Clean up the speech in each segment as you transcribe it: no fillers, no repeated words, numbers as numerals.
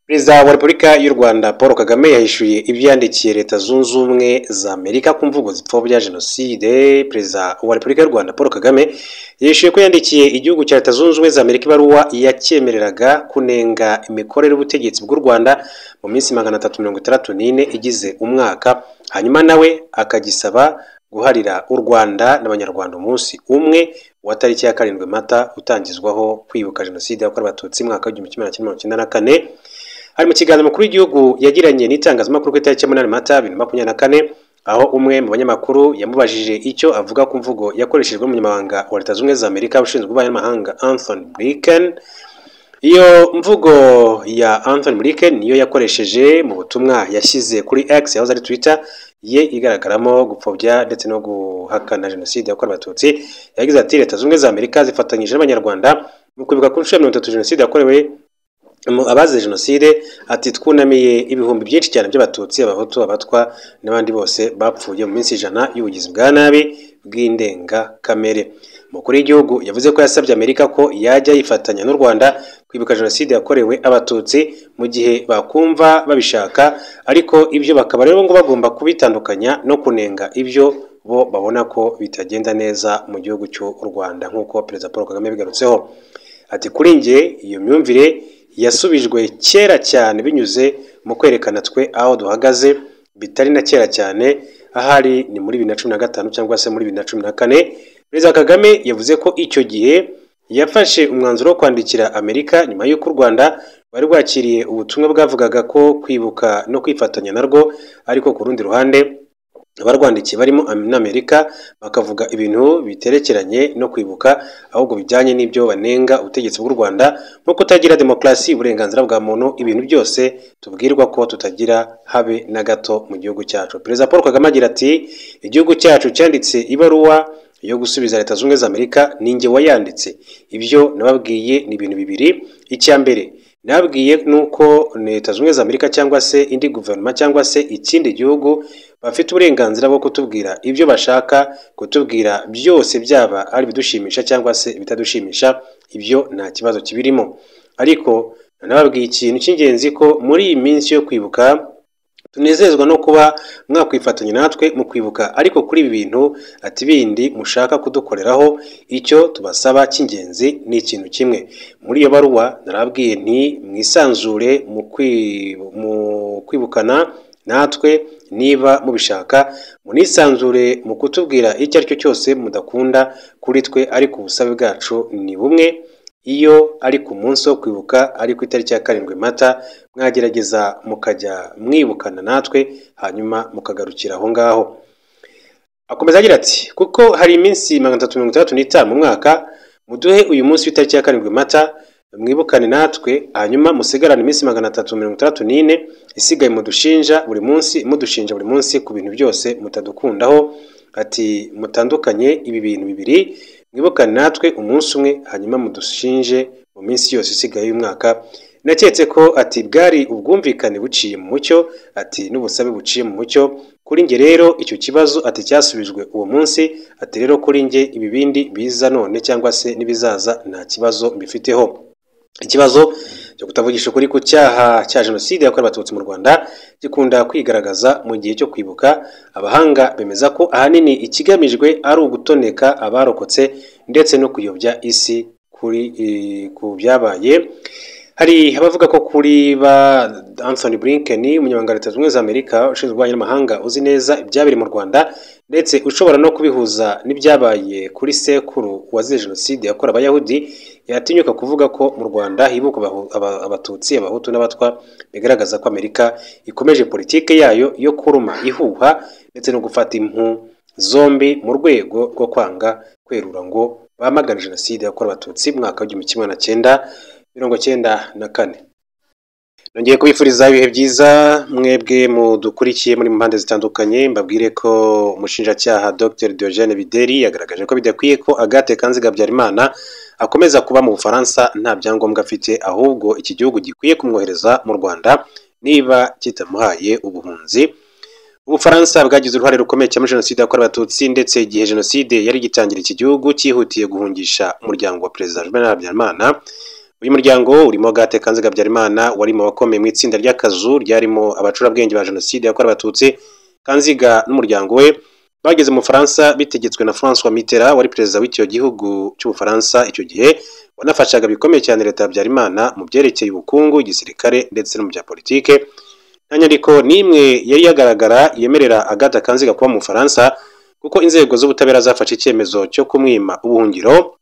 Perezida wa Repubulika y'u Rwanda Paul Kagame yahishuye ibyo yandikiye Leta Zunze Ubumwe za Amerika ku mvugo zipfobya jenoside. Perezida wa Repubulika y'u Rwanda Paul Kagame yahishuye ko yandikiye igihugu cya Leta Zunze Ubumwe za Amerika ibaruwa yacyemereraga kunenga imikorere y'ubutegetsi bw'u Rwanda mu minsi 364 igize umwaka, hanyuma nawe akagisaba guharira u Rwanda n'abanyarwanda umunsi umwe wa tariki ya 7 Mata utangizwaho kwibuka jenoside yakorewe abatutsi mu mwaka wa 1994. Hari mu kiganiro mukuru w'igihugu yagiranye n'itangazamakuru ku itariki ya 8 Mata 2024, aho umwe mu banyamakuru yamubajije icyo avuga ku mvugo yakoreshejwe n'umunyamabanga wa Leta Zunze Ubumwe za Amerika ushinzwe ububanyi n'amahanga Anthony Blinken. Iyo mvugo ya Anthony Blinken niyo yakoresheje mu butumwa yashyize kuri X yahoze ari Twitter ye, igaragaramo gupfobya ndetse no guhakana jenoside yakorewe abatutsi. Yagize ati Leta Zunze Ubumwe za Amerika zifatanyije n'abanyarwanda mu kwibuka ku nshuro ya 30 jenoside yakorewe abazize jenoside. Ati twunamiye ibihumbi byinshi cyane by'abatutsi, abahutu, abatwa n'abandi bose bapfuye mu minsi 100 y'ubugizi bwa nabi bw'indenga kamere. Umukuru w'igihugu yavuze ko yasabye Amerika ko yajya yifatanya n'u Rwanda kwibuka jenoside yakorewe abatutsi mu gihe bakumva babishaka, ariko ibyo bakaba rero ngo bagomba kubitandukanya no kunenga ibyo bo babona ko bitagenda neza mu gihugu cy'u Rwanda, nk'uko Perezida Paul Kagame bigarutseho. Ati kuri nge iyo myumvire yasubijwe kera cyane binyuze mu kwerekana twe aho duhagaze, bitari na kera cyane, ahari ni muri 2015 cyangwa se muri 2014. Perezida Kagame yavuze ko icyo gihe yafashe umwanzuro wo kwandikira Amerika nyuma y'uko u Rwanda bari rwakiriye ubutumwa bwavugaga ko kwibuka no kwifatanya narwo, ariko ku rundi ruhande abarwandikiye barimo Amerika bakavuga ibintu biterekeranye no kwibuka, ahubwo bijyanye n'ibyo banenga ubutegetsi bw'u Rwanda nko kutagira demokarasi, uburenganzira bwa muntu, ibintu byose tubwirwa ko tutagira habe na gato mu gihugu cyacu. Perezida Paul Kagame agira ati igihugu cyacu cyanditse ibaruwa yo gusubiza Leta Zunze Ubumwe za Amerika, ninjye wayanditse. Ibyo nababwiye ni ibintu bibiri. Icya mbere nababwiye nuko Leta Zunze Ubumwe za Amerika cyangwa se indi guverinoma cyangwa se ikindi gihugu bafite uburenganzira bwo kutubwira ibyo bashaka kutubwira byose, byaba ari bidushimisha cyangwa se bitadushimisha, ibyo nta kibazo kibirimo. Ariko nababwiye ikintu cy'ingenzi ko muri iyi minsi yo kwibuka tunezezwa no kuba mwakwifatanya natwe mu kwibuka, ariko kuri ibi bintu ati bindi mushaka kudukoreraho, icyo tubasaba cy'ingenzi ni ikintu kimwe. Muri iyo baruwa narabwiye nti mwisanzure mu kwibukana natwe, niba mubishaka munisanzure mu kutubwira icyo ari cyo cyose mudakunda kuri twe, ariko ubusabe bwacu ni bumwe. Iyo ari ku munsi wo kwibuka ari ku itariki ya 7 Mata, mwagerageza mukajya mwibukana natwe hanyuma mukagarukira aho ngaho. Akomeza agira ati kuko hari iminsi 365 mu mwaka, muduhe uyu munsi w'itariki ya 7 Mata mwibukane natwe, hanyuma musigarane iminsi 364 isigaye mudushinja buri munsi ku bintu byose mutadukundaho. Ati mutandukanye ibi bintu bibiri, mwibukane natwe umunsi umwe hanyuma mudushinje mu minsi yose isigaye y'umwaka. Naketse ko ati bwari ubwumvikane buciye mu mucyo, ati n'ubusabe buciye mu mucyo. Kuri nge rero icyo kibazo ati cyasubijwe uwo munsi. Ati rero kuri nge ibi bindi biza none cyangwa se nibizaza nta kibazo mbifiteho. Ikibazo cyo kutavugisha ukuri ku cyaha cya jenoside yakorewe abatutsi mu Rwanda gikunda kwigaragaza mu gihe cyo kwibuka. Abahanga bemeza ko ahanini ikigamijwe ari ugutoneka abarokotse ndetse no kuyobya isi ku byabaye. Hari abavuga ko kuri ba Anthony Blinken, umunyamabanga wa Leta Zunze Ubumwe za Amerika ushinzwe ububanyi n'amahanga uzi neza ibyabiri mu Rwanda ndetse ushobora no kubihuza n'ibyabaye kuri sekuru wazize jenoside yakorewe abayahudi, yatinyuka kuvuga ko mu Rwanda hibuka abatutsi, abahutu n'abatwa, bigaragaza ko Amerika ikomeje politike yayo yo kuruma ihuha ndetse no gufata impu zombi mu rwego rwo kwanga kwerura ngo bamagana jenoside yakorewe abatutsi mu mwaka wa 1994. Nongeye kubifuriza ibihe byiza mwebwe mudukurikiye muri mpande zitandukanye. Mbabwire ko umushinjacyaha Dr Diogene Bideri yagaragaje ko bidakwiye ko Agathe Kanziga Habyarimana akomeza kuba mu Bufaransa nta byangombwa afite, ahubwo iki gihugu gikwiye kumwohereza mu Rwanda niba kitamuhaye ubuhunzi. Ubufaransa bwagize uruhare rukomeye cyane muri jenoside yakorewe abatutsi, ndetse igihe jenoside yari gitangira iki gihugu cyihutiye guhungisha umuryango wa Perezida Juvenal Habyarimana uyu muryango urimo Agathe Kanziga Habyarimana wari mu bakomeye mu itsinda ry'akazu ryarimo abacurabwenge ba jenoside yakorewe abatutsi. Kanziga n'umuryango we bageze mu Faransa bitegetswe na François Mitterrand wari perezida w'icyo gihugu cy'Ubufaransa icyo gihe, wanafashaga bikomeye cyane leta ya Habyarimana mu byerekeye ubukungu, igisirikare ndetse no mu bya politike. Nta nyandiko n'imwe yari yagaragara yemerera Agathe Kanziga kuba mu Faransa, kuko inzego z'ubutabera zafashe icyemezo cyo kumwima ubuhungiro,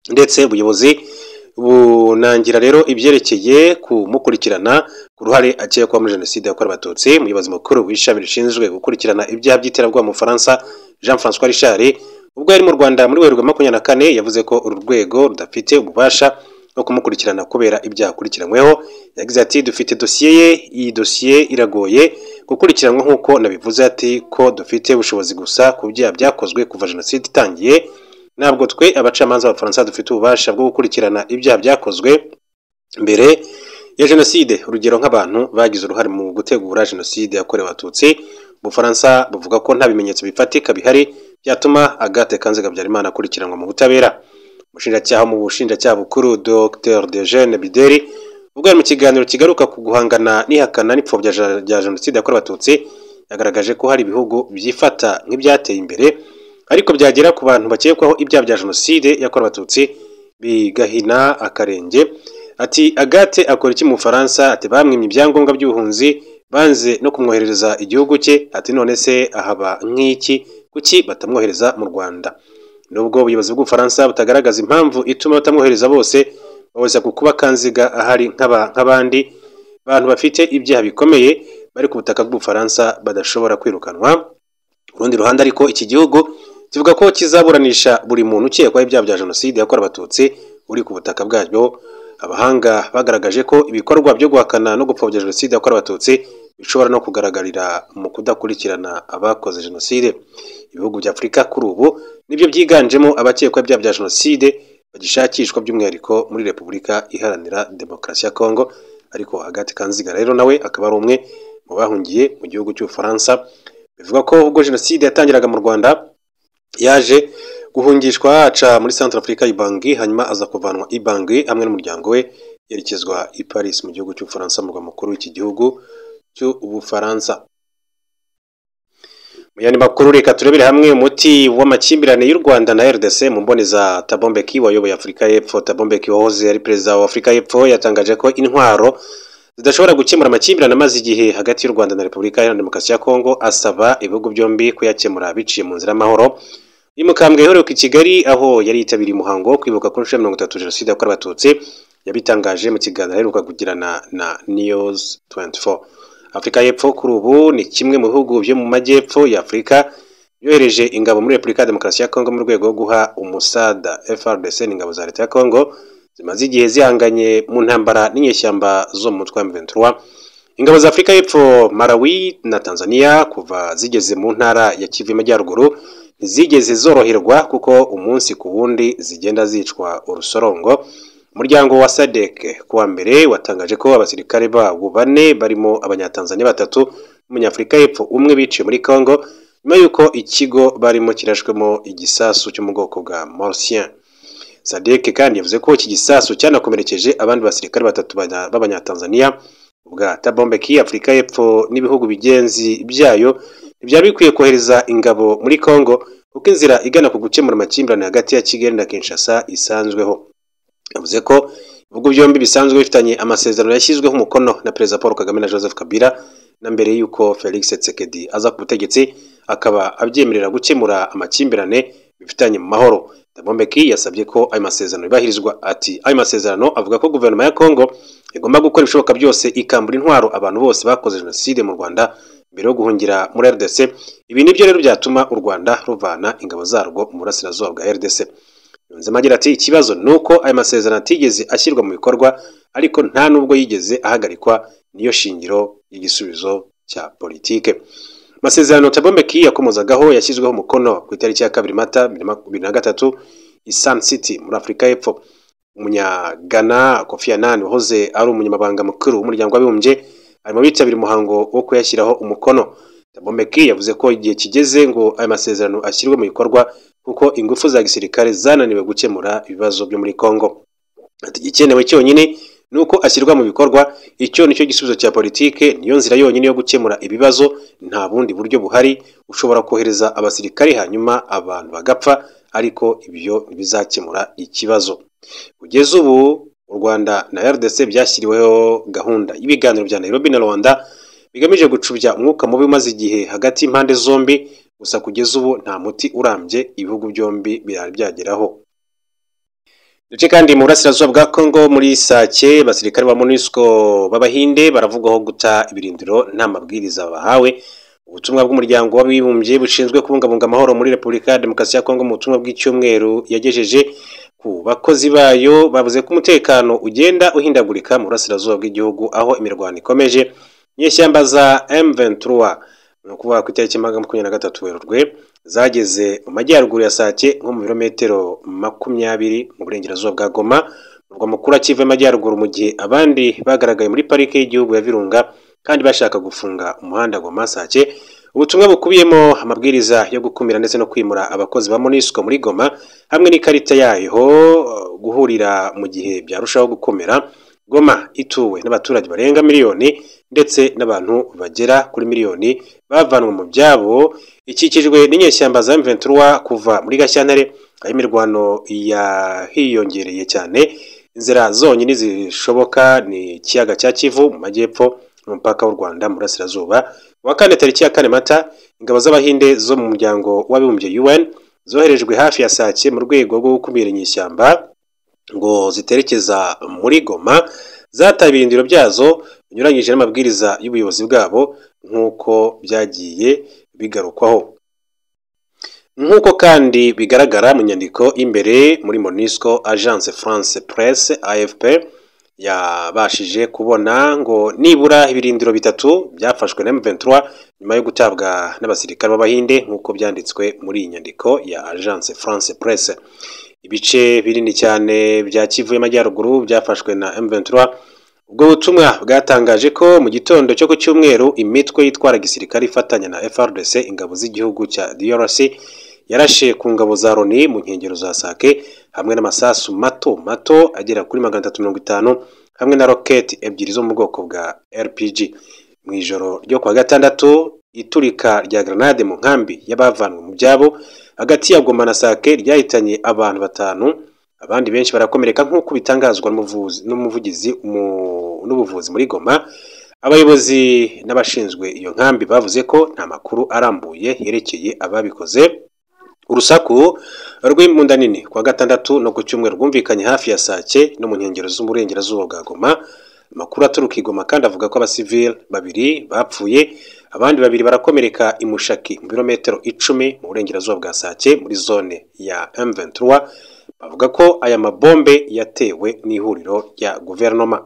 ndetse ubuyobozi bunangira rero ibyerekeye kumukurikirana ku ruhare akekwa muri jenoside yakorewe abatutsi. Umuyobozi mukuru w'ishami rishinzwe gukurikirana ibyaha by'iterabwoba mu Faransa, Jean-François Richard, ubwo yari mu Rwanda muri Werurwe 2024, yavuze ko uru rwego rudafite ububasha no kumukurikirana kubera ibyaha akurikiranyweho. Yagize ati dufite dosiye ye, iyi dosiye iragoye gukurikiranwa nk'uko nabivuze, ati ko dufite ubushobozi gusa ku byaha byakozwe kuva jenoside itangiye. Ntabwo twe abacamanza b'Abafaransa dufite ububasha bwo gukurikirana ibyaha byakozwe mbere ya jenoside, urugero nk'abantu bagize uruhare mu gutegura jenoside yakorewe abatutsi. Ubufaransa buvuga ko nta bimenyetso bifatika bihari byatuma Agathe Kanziga Habyarimana akurikiranwa mu butabera. Umushinjacyaha mu bushinjacyaha bukuru Dr Dejeune Bideri, ubwo yari mu kiganiro kigaruka ku guhangana n'ihakana n'ipfobya rya jenoside yakorewe abatutsi, yagaragaje ko hari ibihugu byifata nk'ibyateye imbere, ariko byagera ku bantu bakekwaho ibyaha bya jenoside yakorewe abatutsi bigahina akarenge. Ati Agathe akora iki mu Faransa? Ati bamwimye ibyangombwa by'ubuhunzi, banze no kumwoherereza igihugu cye. Ati none se ahaba nk'iki, kuki batamwohereza mu Rwanda? Nubwo ubuyobozi bw'Ubufaransa butagaragaza impamvu ituma batamwohereza bose, bahoza ku kuba Kanziga ahari nk'abandi bantu bafite ibyaha bikomeye bari ku butaka bw'Ubufaransa badashobora kwirukanwa. Urundi ruhande ariko iki gihugu kivuga ko kizaburanisha buri muntu ukekwaho ibyaha bya jenoside yakorewe abatutsi uri ku butaka bwabyo. Abahanga bagaragaje ko ibikorwa byo guhakana no gupfobya jenoside yakorewe abatutsi bishobora no kugaragarira mu kudakurikirana abakoze jenoside. Ibihugu bya Afurika kuri ubu nibyo byiganjemo abakekwaho ibyaha bya jenoside bagishakishwa, by'umwihariko muri Repubulika Iharanira Demokarasi ya Kongo. Ariko Agathe Kanziga rero nawe akaba ari umwe mu bahungiye mu gihugu cy'Ubufaransa. Bivuga ko ubwo jenoside yatangiraga mu Rwanda yaje guhungishwa aca muri Centrafrica i Bangui, hanyuma aza kuvanwa i Bangui hamwe n'umuryango we yerekezwa i Paris mu gihugu cy'Ubufaransa, murwa mukuru w'iki gihugu cy'Ubufaransa. Mu yandi makuru reka turebere hamwe umuti w'amakimbirane y'u Rwanda na RDC mu mboneza. Thabo Mbeki wayoboye Afurika y'Epfo. Thabo Mbeki wahoze ari perezida wa Afurika y'Epfo yatangaje ko intwaro zidashobora gukemura amakimbirane amaze igihe hagati y'u Rwanda na Repubulika Iharanira Demokarasi ya Kongo, asaba ibihugu byombi kuyakemura biciye mu nzira y'amahoro. Uyu mukambwe yaheruka i Kigali aho yari yitabiriye umuhango wo kwibuka ku nshuro ya 30 jenoside yakorewe abatutsi, yabitangaje mu kiganiro aheruka kugirana na News 24. Afurika y'Epfo kuri ubu ni kimwe mu bihugu byo mu majyepfo ya Afurika yohereje ingabo muri Repubulika ya Demokarasi ya Kongo mu rwego rwo guha umusada FARDC n'ingabo za leta ya Kongo zimaze igihe zihanganye mu ntambara n'inyeshyamba zo mu mutwe wa M23. Ingabo za Afurika y'Epfo, Malawi na Tanzania kuva zigeze mu ntara ya Kivu y'Amajyaruguru ntizigeze zoroherwa, kuko umunsi ku wundi zigenda zicwa urusorongo. Umuryango wa SADC kuwa mbere watangaje ko abasirikare babo 4 barimo abanyatanzania 3 n'umunyafurika y'Epfo umwe biciye muri Kongo nyuma yuko ikigo barimo kirashwemo igisasu cyo mu bwoko bwa Morcien. SADC kandi yavuze ko iki gisasu cyanakomerekeje abandi basirikare 3 b'abanyatanzania. Ubwa Thabo Mbeki, Afurika y'Epfo n'ibihugu bigenzi byayo byari bikwiye kohereza ingabo muri Kongo, kuko inzira igana ku gukemura amakimbirane hagati ya Kigali na Kinshasa isanzweho. Yavuze ko ibihugu byombi bisanzwe bifitanye amasezerano yashyizweho umukono na Perezida Paul Kagame na Joseph Kabila, na mbere yuko Felix Tshisekedi aza ku butegetsi akaba abyemerera gukemura amakimbirane bifitanye mu mahoro. Thabo Mbeki yasabye ko ayo masezerano yubahirizwa. Ati ayo masezerano avuga ko guverinoma ya Kongo igomba gukora ibishoboka byose ikambura intwaro abantu bose bakoze jenoside mu Rwanda mbere yo guhungira muri RDC. Ibi nibyo rero byatuma u Rwanda ruvana ingabo zarwo mu burasirazuba bwa RDC. Yunzemo agira ati ikibazo nuko ayo masezerano atigeze ashyirwa mu bikorwa, ariko nta nubwo yigeze ahagarikwa, niyo shingiro y'igisubizo cya politike. Amasezerano Thabo Mbeki yakomozagaho yashyizweho umukono ku itariki ya 2 Mata 2023 i Sun City muri Afurika y'Epfo. Umunyagana Kofi Annan wahoze ari umunyamabanga mukuru w'umuryango w'abibumbye ari mu bitabira umuhango wo kuyashyiraho umukono. Thabo Mbeki yavuze ko igihe kigeze ngo ayo masezerano ashyirwe mu bikorwa, kuko ingufu za gisirikare zananiwe gukemura ibibazo byo muri Kongo. ati igikenewe cyonyine nuko ashyirwa mu bikorwa, icyo nicyo gisubizo cya politike, niyo nzira yonyine yo gukemura ibibazo, nta bundi buryo buhari. Ushobora kohereza abasirikari hanyuma abantu bagapfa, ariko ibyo ntibizakemura ikibazo. Kugeza ubu u Rwanda na RDC byashyiriweho gahunda y'ibiganiro bya Nairobi na Rwanda bigamije gucubya umwuka mubi umaze igihe hagati y'impande zombi, gusa kugeza ubu nta muti urambye ibihugu byombi birari byageraho. Ndetse kandi mu burasirazuba bwa Congo muri Sake, abasirikare ba MONUSCO b'Abahinde baravugwaho guta ibirindiro nta mabwiriza bahawe. Ubutumwa bw'umuryango w'abibumbye bushinzwe kubungabunga amahoro muri Repubulika ya Demokarasi ya Congo mu butumwa bw'icyumweru yagejeje ku bakozi bayo bavuze ko umutekano ugenda uhindagurika mu burasirazuba bw'igihugu, aho imirwano ikomeje. Inyeshyamba za M23 no kuvuga ku itariki 23 Werurwe zageze mu majyaruguru ya Sake nko mu birometero 20 mu burengerazuba bwa Goma, urwa mukuru Kivu y'Amajyaruguru, mu gihe abandi bagaragaye muri parike y'igihugu ya Virunga kandi bashaka gufunga umuhanda Goma Sake. Ubutumwa bukubiyemo amabwiriza yo gukumira ndetse no kwimura abakozi ba MONUSCO muri Goma hamwe n'ikarita yayo guhurira mu gihe byarushaho gukomera. Goma ituwe n'abaturage barenga miliyoni ndetse n'abantu bagera kuri miliyoni bavanwe mu byabo, ikikijwe n'inyeshyamba za M23 kuva muri Gashyantare, aho imirwano yahiyongereye cyane. Inzira zonyine zishoboka ni ikiyaga cya Kivu mu majyepfo n'umupaka w'u Rwanda mu burasirazuba. Wa kane tariki ya 4 Mata, ingabo z'Abahinde zo mu muryango w'abibumbye UN zoherejwe hafi ya Sake mu rwego rwo gukumira inyeshyamba ngo ziterekeza muri Goma, zataye ibirindiro byazo binyuranyije n'amabwiriza y'ubuyobozi bwabo nk'uko byagiye bigarukwaho. Nk'uko kandi bigaragara mu nyandiko imbere muri MONUSCO, Agence France Presse AFP yabashije kubona ngo nibura ibirindiro bitatu byafashwe na M23 nyuma yo gutabwa n'abasirikare b'Abahinde nk'uko byanditswe muri iyi nyandiko ya Agence France Presse. Ibice binini cyane bya Kivu y'Amajyaruguru byafashwe na M23. Ubwo butumwa bwatangaje ko mu gitondo cyo ku cyumweru imitwe yitwara gisirikare ifatanya na FARDC, ingabo z'igihugu cya DRC, yarashe ku ngabo za Loni mu nkengero za Sake hamwe n'amasasu mato agera kuri 350 hamwe na roketi ebyiri zo mu bwoko bwa RPG. Mu ijoro ryo kwa gatandatu, iturika rya grenade mu nkambi y'abavanwe mu byabo hagati ya Goma na Sake ryahitanye abantu 5, abandi benshi barakomereka nk'uko bitangazwa n'umuvugizi n'ubuvuzi muri Goma. Abayobozi n'abashinzwe iyo nkambi bavuze ko nta makuru arambuye yerekeye ababikoze. Urusaku rw'imbunda nini kwa gatandatu no ku cyumweru rwumvikanye hafi ya Sake no mu nkengero z'umurengerazuba bwa Goma. Amakuru aturuka i Goma kandi avuga ko abasivili 2 bapfuye, abandi 2 barakomereka i Mushaki mu birometero 10 mu burengerazuba bwa Sake muri zone ya M23. Bavuga ko aya mabombe yatewe n'ihuriro rya guverinoma.